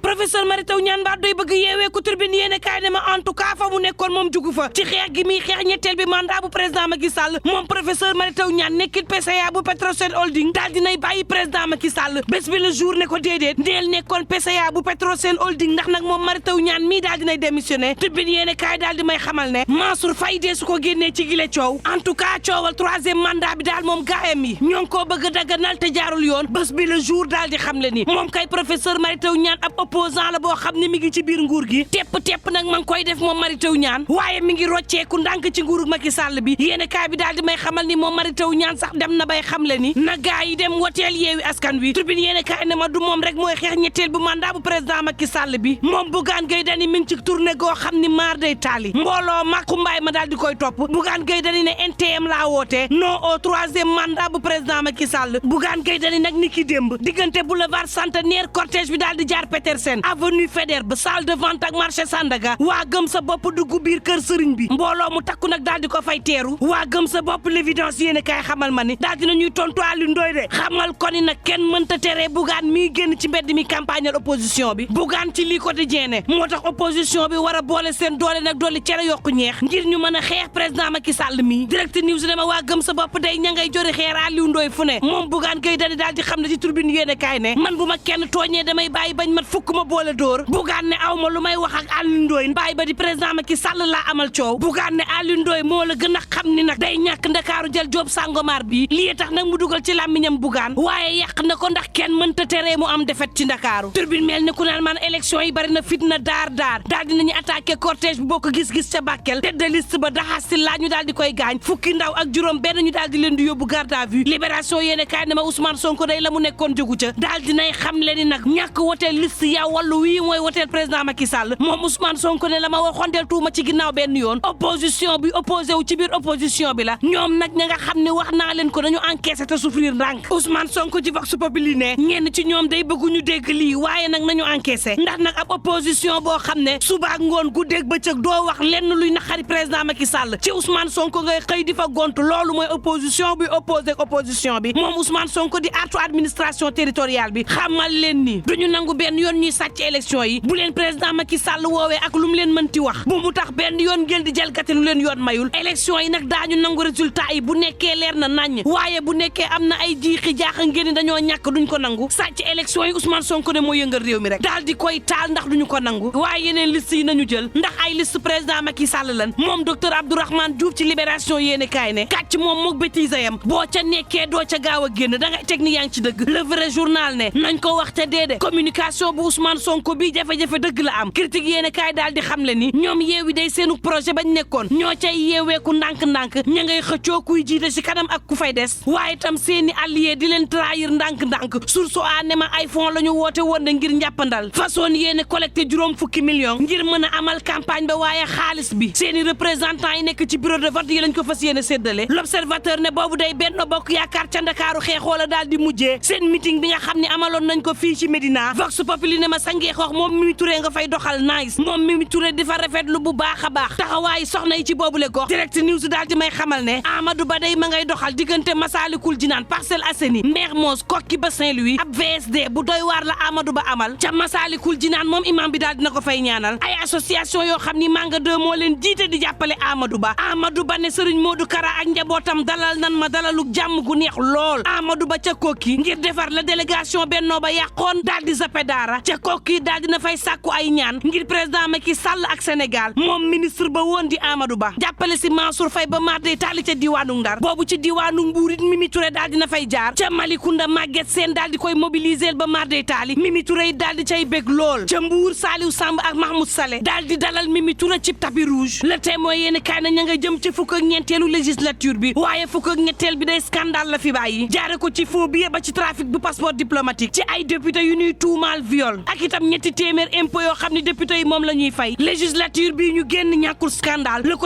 professeur Mary Teuw Niane Mbaa doy bëgg yeewee ku Tribune yéene kaay ne ma en tout cas fa mu nekkoon moom jugu fa ci xeex gi muy xeex ñetteel bi mandat bu président Macky Sall moom professeur Mary Teuw Niane nekkit PCA bu Petrosen Holding daal dinay bàyyi président Macky Sall bés bi le jour ne ko déedéet ndeel nekkoon PCA bu Petrosen Holding ndax nag moom Mary Teuw Niane mii daal dinay démissionné Tribune yéene kaay daal di may xamal ne Mansour Faye dee su ko génnee ci gile coow en tout cas coowal troisième mandat bi daal moom gaayam yi ñoo ngi koo bëgg a daganal te jaarul yoon bés bi le jour daal di xam le ni moom kay professeur Mary Teuw Niane ab opposant la boo xam ne mi ngi ci biir nguur gi tepp nag ma ngi koy def moom Mary Teuw Niane waaye mi ngi rocceeku ndànk ci nguuru Macky Sall bi yéene kaay bi daal di may xamal ni moom Mary Teuw Niane sax dem na bay xam le ni na gaa yi dem woteel yeewi askan wi Tribune yéene kaay ne ma du moom rek mooy xeex ñetteel bu mandat bu président Macky Sall bi moom Bougane Gueye Dany mi ngi ci tournée goo xam ni maar day taali mbooloo makku mbaay ma daal di koy topp Bougane Gueye Dany ne NTM laa woote non au troisième mandat bu président Macky Sall Bougane Gueye Dany nag ni ki démb diggante boulevard Centenaire cortège bi daal di jaar Petersen avenue Faidherbe salle de vente ak marché Sandaga waa gëm sa bopp dugg biir kër sëriñ bi mbooloo mu takku nag daal di ko fay teeru waa gëm sa bopp l'évidence yéene kaay xamal ma ni daal dina ñuy tontu Aliou Ndoye de xamal ko ni nag kenn mënta tere Bougane mii génn ci mbedd mi campagnal opposition bi Bougane ci lii quotidien ne moo tax opposition bi war a boole seen doole nag doole cere yokku ñeex ngir ñu mën a xeex président Macky Sall mii direct news ne ma waa gëm sa bopp day ña ngay jori xeer Aliou Ndoye fu ne moom Bougane Gueye Dany daal di xam ne ci Tribune yéene kaay ne man bu ma kenn tooñee damay bàyyi bañ mat fukk ma boole dóor Bougane ne aw ma lu may wax ak Aliou Ndoye bàyyi ba di président Macky Sall laa amal coow Bougane ne Aliou Ndoye moo la gën a xam ni nag day ñàkk ndakaaru jël Diop Sangomar bii lii tax nag mu dugal ci làmmiñam Bougane waaye yàq na ko ndax kenn mënta teree mu am defet ci ndakaaru Tribune mel ne ku naan man élection yi bari na fitna daar daal dinañu attaqué cortège bi bokk gis-gis ca Bakel tête de liste ba daxaasi laa ñu daal di koy gaañ fukki ndaw ak juróom benn ñu daal di leen di yóbbu garde à vue libération yéene kaay ne ma Ousmane Sonko day la mu nekkoon jógu ca daal dinay xam le ni nag ñàkk woteel liste yaa wàllu wii mooy woteel président Macky Sall moom Ousmane Sonko ne la ma waxoon del tuuma ci ginnaaw benn yoon opposition bi opposé wu ci biir opposition bi la ñoom nag ña nga xam ne wax naa leen ko dañu encaissé te souffrir ndànk Ousmane Sonko ci Vox Populi ne ñenn ci ñoom day bëgguñu dégg lii waaye nag nañu encaissé ndax nag ab opposition boo xam ne suba ak ngoon guddeeg bëccëg doo wax lenn luy naqari président Macky Sall ci Ousmane Sonko ngay xëy di fa gont loolu mooy opposition bi opposé opposition bi moom Ousmane Sonko di artu administration territoriale bi xamal leen ni duñu nangu benn yoon ñuy sàcc élection yi bu leen président Macky Sall woowee ak lu mu leen mënti wax bu mu tax benn yoon ngeen di jalgati lu leen yoon mayul élection yi nag daañu nangu résultat yi bu nekkee leer na naññ waaye bu nekkee am na ay jiixi jaaxa ngeen ni dañoo ñàkk duñ ko nangu sàcc élection yi Ousmane Sonko ne moo yëngal réew mi rek daal di koy taal ndax duñu ko nangu waaye yeneen liste yi nañu jël ndax ay liste président Macky Sall lan moom docteur Abdourahmane Diouf ci libération yéene kaay ne kàcc moom mook bêtise yam boo ca nekkee doo ca gaaw a génn da ngay teg ni yaa ngi ci dëgg le vrai journal ne nañ ko wax te déedéet communication bu Ousmane Sonko bi jafe-jafe dëgg la am critique yéene kaay daal di xam le ni ñoom yeewi day seenu projet bañ nekkoon ñoo cay yeeweeku ndànk-ndànk ña ngay xëccoo kuy jiite ci kanam ak ku fay des waaye tam seeni allié di leen trahir ndànk-ndànk source a ne ma ay fonds la ñu woote woon ne ngir njàppandal façon yéene collecté juróom fukki millions ngir mën a amal campagne ba waaye xaalis bi seeni représentant yi nekk ci bureau de vote yi lañ ko fas yéene séddale l'observateur ne boobu day Benno Bokk Yaakaar ca Ndakaaru xeexoo la daal di mujjee seen meeting bi nga xam ne amaloon nañ ko fii ci Médina Vox Populi ne ma sangee xoox moom Mimi Touré nga fay doxal nice moom Mimi Touré di fa rafetlu bu baax a baax taxawaayu soxna yi ci boobule gox direct news daal di may xamal ne Amadou Ba day ma ngay doxal diggante Massalikul Jinaan Parcelles Assainies Mermoz Koki ba Saint-Louis ab VSD bu doy waar la Amadou Ba amal ca Massalikul Jinaan moom imam bi daal dina ko fay ñaanal ay association yoo xam ni Manga 2 moo leen jiite di jàppale Amadou Ba ne Serigne Modou Kara ak njabootam dalal nan ma dalaluk jàmm gu neex lool Amadou Ba ca Koki ngir defar la délégation Benno ba yàqoon daal di zappe daara ca Koki daal dina fay sàkku ay ñaan ngir président Macky Sall ak Sénégal moom ministre ba woon di Amadou Ba jàppale si Mansour Faye ba mar day taali ca diwaanu Ndar boobu ci diwaanu Mbuur it Mimi Touré daal dina fay jaar ca Malicounda Maguette Sène daal di koy mobiliser ba mar day taali Mimi Touré it daal di cay bég lool ca Mbuur Saliou Samb ak Mahmoud Saleh daal di dalal Mimi Touré ci tapis rouge le témoin yéen kaay na ña nga jëm ci fukk ak ñeenteelu législature bi waaye fukk ak ñetteel bi day scandale la fi bàyyi jaare ko ci faux billet ba ci trafic bu passeport diplomatique ci ay député yu ñuy tuumaal viol ak itam ñetti téeméer impôt yoo xam ne député yi moom la ñuy fay législature bi ñu génn ñàkkul scandale le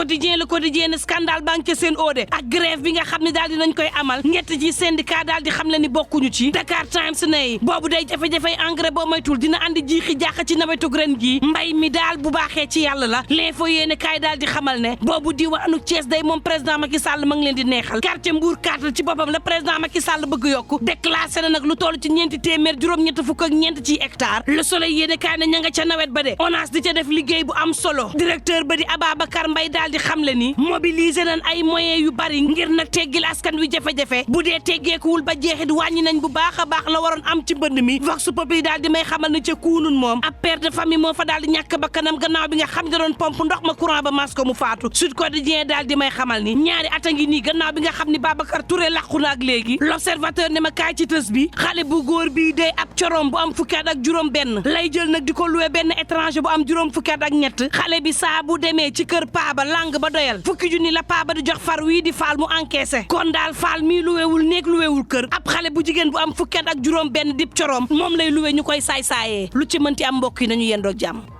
quotidien ne scandale banque seen oode ak grève bi nga xam ne daal di nañ koy amal ñett ji syndicat daal di xam le ni bokkuñu ci Dakar Times ne boobu day jafe-jafey engrais boo moytul dina andi jiixi jàq ci nawetu ren gi mbay mi daal bu baaxee ci yàlla la l'info yéene kaay daal di xamal ne boobu diwaanu Thiès day moom président Macky Sall ma ngi leen di neexal quartier Mbour 4 ci boppam la président Macky Sall bëgg yokku déclassé na nag lu toll ci ñeenti téeméer juróom-ñett fukk ak ñeent ci hectare Le Soleil yéene kaay na ña nga ca nawet ba de ONAS di ca def liggéey bu am solo directeur ba di Ababacar Mbaye daal di xamle ni mobiliser nañ ay moyens yu bari ngir nag teggil askan wi jafe-jafe bu dee teggeekuwul ba jeexit wàññi nañ bu baax a baax la waroon am ci mbënd mi Vox Populi daal di may xamal ne ca kuunun moom ab père de famille moo fa daal di ñàkk bakkanam gannaaw bi nga xam ne doon pompe ndox ma courant ba mas ko mu faatu Sud Quotidien daal di may xamal ni ñaari at a ngi nii gannaaw bi nga xam ni Babacar Touré làqu na ak léegi L'Observateur ne ma kaay ci tës bi xale bu góor bii day ab corom bu am fukki at ak juróom benn lay jël nag di ko loué benn étranger bu am juróom fukki at ak ñett xale bi saa bu demee ci kër paaba lang ba doyal fukki junni la paaba di jox far wii di faal mu encaissé kon daal faal mii luwewul néeg luwewul kër ab xale bu jigéen bu am fukki at ak juróom benn dib corom moom lay luwe ñu koy saay-saayee lu ci mënti am mbokk yi nañu yendoog jàmm